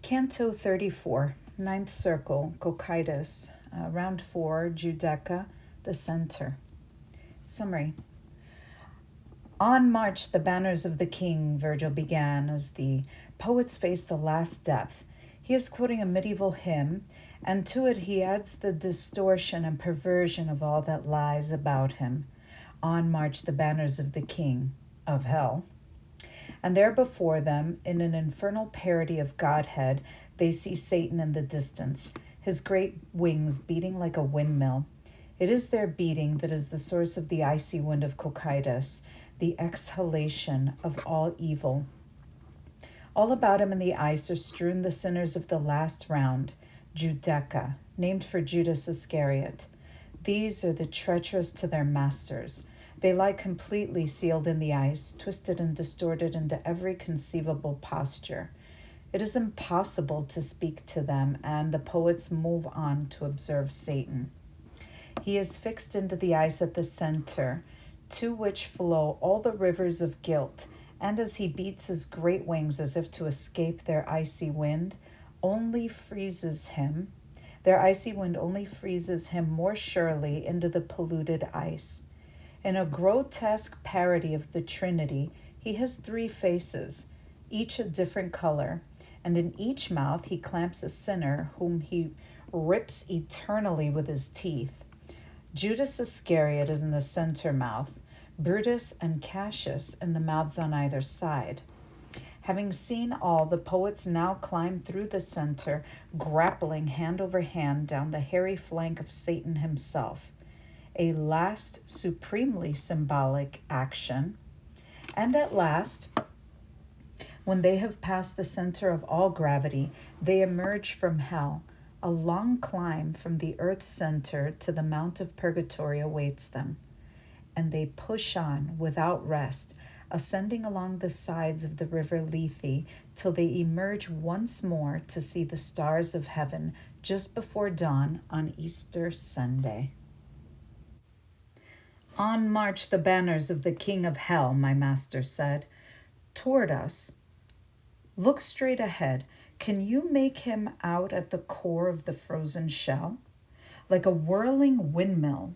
Canto 34, ninth circle, Cocytus, round 4, Judeca, the center. Summary. On march the banners of the king, Virgil began as the poets face the last depth. He is quoting a medieval hymn, and to it he adds the distortion and perversion of all that lies about him. On march the banners of the king of hell. And there before them, in an infernal parody of Godhead, they see Satan in the distance, his great wings beating like a windmill. It is their beating that is the source of the icy wind of Cocytus, the exhalation of all evil. All about him in the ice are strewn the sinners of the last round, Judeca, named for Judas Iscariot. These are the treacherous to their masters. They lie completely sealed in the ice, twisted and distorted into every conceivable posture. It is impossible to speak to them, and the poets move on to observe Satan. He is fixed into the ice at the center, to which flow all the rivers of guilt, and as he beats his great wings as if to escape their icy wind, their icy wind only freezes him more surely into the polluted ice. In a grotesque parody of the Trinity, he has 3 faces, each a different color, and in each mouth he clamps a sinner whom he rips eternally with his teeth. Judas Iscariot is in the center mouth, Brutus and Cassius in the mouths on either side. Having seen all, the poets now climb through the center, grappling hand over hand down the hairy flank of Satan himself. A last supremely symbolic action. And at last, when they have passed the center of all gravity, they emerge from hell. A long climb from the earth's center to the Mount of Purgatory awaits them. And they push on without rest, ascending along the sides of the river Lethe till they emerge once more to see the stars of heaven just before dawn on Easter Sunday. On march the banners of the king of hell, my master said. Toward us. Look straight ahead. Can you make him out at the core of the frozen shell? Like a whirling windmill,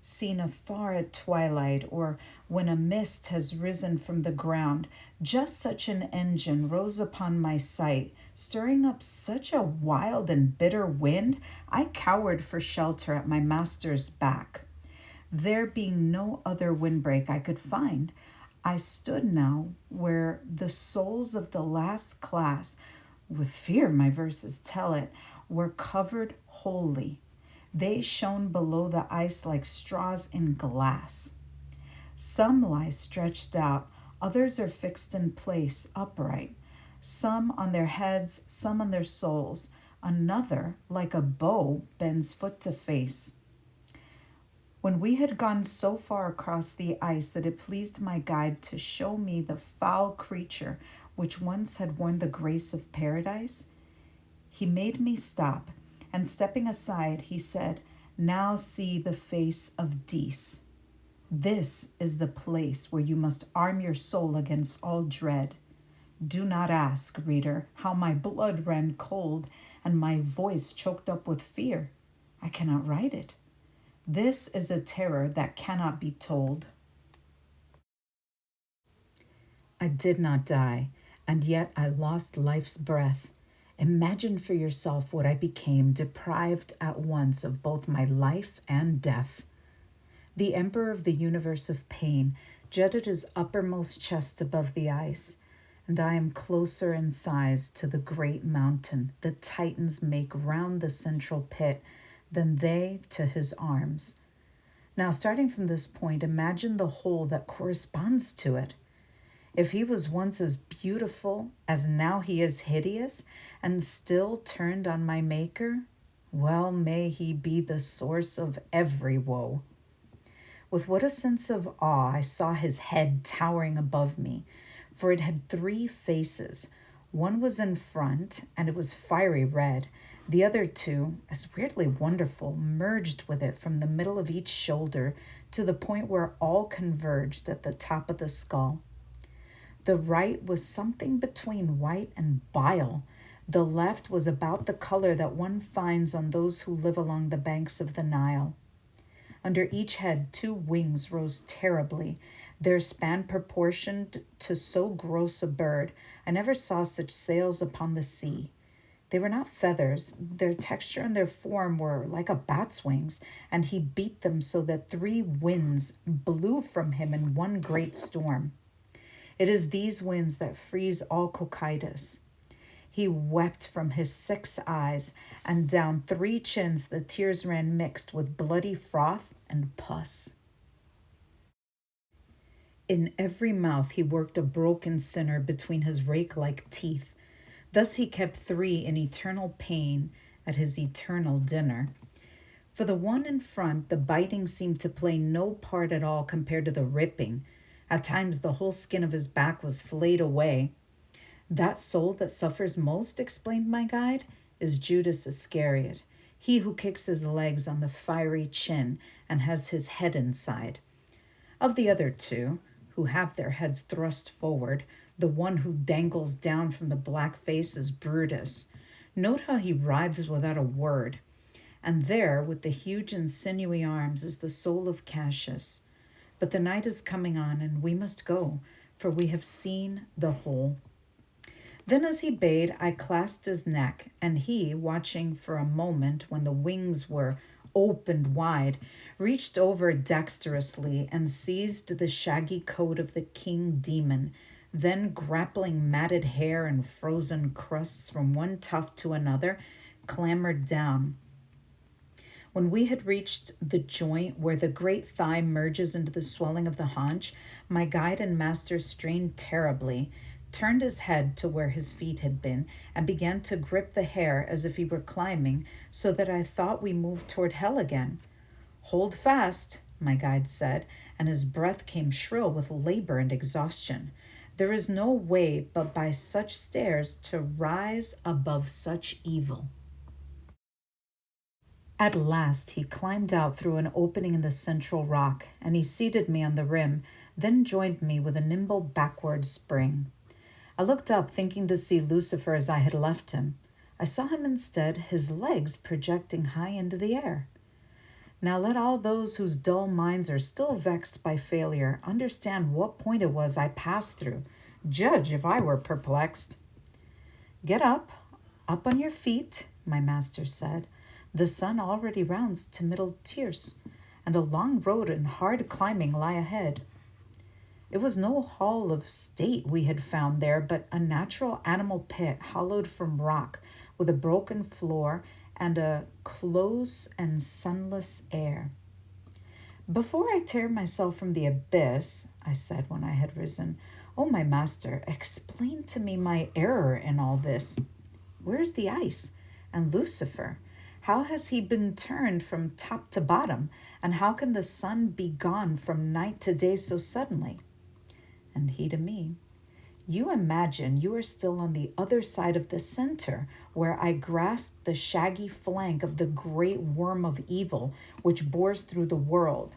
seen afar at twilight, or when a mist has risen from the ground, just such an engine rose upon my sight, stirring up such a wild and bitter wind, I cowered for shelter at my master's back. There being no other windbreak I could find, I stood now where the souls of the last class, with fear my verses tell it, were covered wholly. They shone below the ice like straws in glass. Some lie stretched out, others are fixed in place, upright. Some on their heads, some on their soles. Another, like a bow, bends foot to face. When we had gone so far across the ice that it pleased my guide to show me the foul creature which once had worn the grace of paradise, he made me stop, and stepping aside, he said, Now see the face of Dis. This is the place where you must arm your soul against all dread. Do not ask, reader, how my blood ran cold and my voice choked up with fear. I cannot write it. This is a terror that cannot be told. I did not die, and yet I lost life's breath. Imagine for yourself what I became, deprived at once of both my life and death. The emperor of the universe of pain jutted his uppermost chest above the ice, and I am closer in size to the great mountain the Titans make round the central pit than they to his arms. Now, starting from this point, imagine the whole that corresponds to it. If he was once as beautiful as now he is hideous, and still turned on my Maker, well may he be the source of every woe. With what a sense of awe I saw his head towering above me, for it had 3 faces. One was in front, and it was fiery red. The other 2, as weirdly wonderful, merged with it from the middle of each shoulder to the point where all converged at the top of the skull. The right was something between white and bile. The left was about the color that one finds on those who live along the banks of the Nile. Under each head, 2 wings rose terribly, their span proportioned to so gross a bird. I never saw such sails upon the sea. They were not feathers. Their texture and their form were like a bat's wings, and he beat them so that 3 winds blew from him in one great storm. It is these winds that freeze all Cocytus. He wept from his 6 eyes, and down 3 chins the tears ran mixed with bloody froth and pus. In every mouth he worked a broken sinner between his rake-like teeth. Thus he kept 3 in eternal pain at his eternal dinner. For the one in front, the biting seemed to play no part at all compared to the ripping. At times the whole skin of his back was flayed away. That soul that suffers most, explained my guide, is Judas Iscariot, he who kicks his legs on the fiery chin and has his head inside. Of the other 2, who have their heads thrust forward, the one who dangles down from the black face is Brutus. Note how he writhes without a word. And there, with the huge and sinewy arms, is the soul of Cassius. But the night is coming on, and we must go, for we have seen the whole. Then as he bade, I clasped his neck, and he, watching for a moment when the wings were opened wide, reached over dexterously and seized the shaggy coat of the king demon, then grappling matted hair and frozen crusts from one tuft to another, clambered down. When we had reached the joint where the great thigh merges into the swelling of the haunch, my guide and master strained terribly, turned his head to where his feet had been, and began to grip the hair as if he were climbing, so that I thought we moved toward hell again. "Hold fast," my guide said, and his breath came shrill with labor and exhaustion. "There is no way but by such stairs to rise above such evil." At last he climbed out through an opening in the central rock, and he seated me on the rim, then joined me with a nimble backward spring. I looked up, thinking to see Lucifer as I had left him. I saw him instead, his legs projecting high into the air. Now let all those whose dull minds are still vexed by failure understand what point it was I passed through. Judge if I were perplexed. "Get up on your feet," my master said. "The sun already rounds to middle tierce, and a long road and hard climbing lie ahead." It was no hall of state we had found there, but a natural animal pit hollowed from rock, with a broken floor and a close and sunless air. "Before I tear myself from the abyss," I said when I had risen, "oh, my master, explain to me my error in all this. Where is the ice? And Lucifer? How has he been turned from top to bottom? And how can the sun be gone from night to day so suddenly?" And he to me, "You imagine you are still on the other side of the center, where I grasped the shaggy flank of the great worm of evil which bores through the world.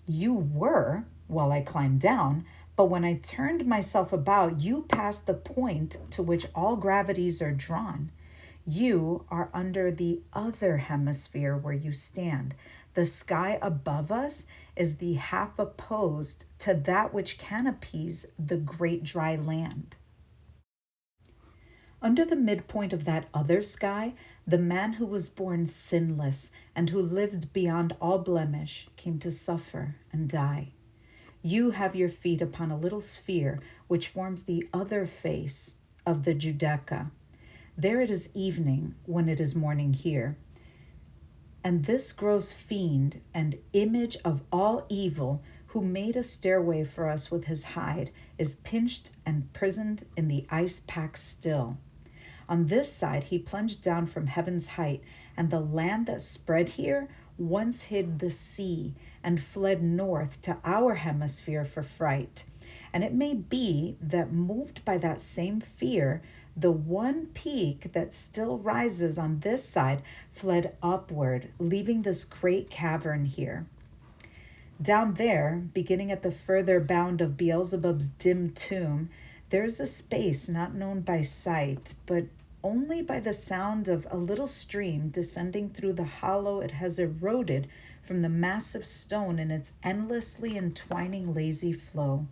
You were, while I climbed down, but when I turned myself about, you passed the point to which all gravities are drawn. You are under the other hemisphere where you stand. The sky above us is the half opposed to that which canopies the great dry land. Under the midpoint of that other sky, the man who was born sinless and who lived beyond all blemish came to suffer and die. You have your feet upon a little sphere which forms the other face of the Judeca. There it is evening when it is morning here. And this gross fiend and image of all evil, who made a stairway for us with his hide, is pinched and prisoned in the ice pack still. On this side he plunged down from heaven's height, and the land that spread here once hid the sea and fled north to our hemisphere for fright. And it may be that, moved by that same fear, the one peak that still rises on this side fled upward, leaving this great cavern here. Down there, beginning at the further bound of Beelzebub's dim tomb, there is a space not known by sight, but only by the sound of a little stream descending through the hollow it has eroded from the massive stone in its endlessly entwining lazy flow.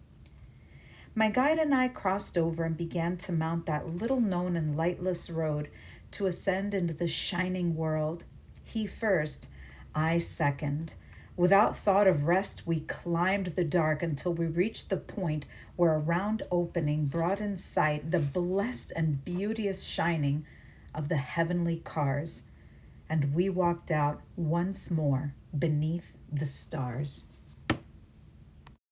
My guide and I crossed over and began to mount that little known and lightless road to ascend into the shining world. He first, I second. Without thought of rest, we climbed the dark until we reached the point where a round opening brought in sight the blessed and beauteous shining of the heavenly cars. And we walked out once more beneath the stars.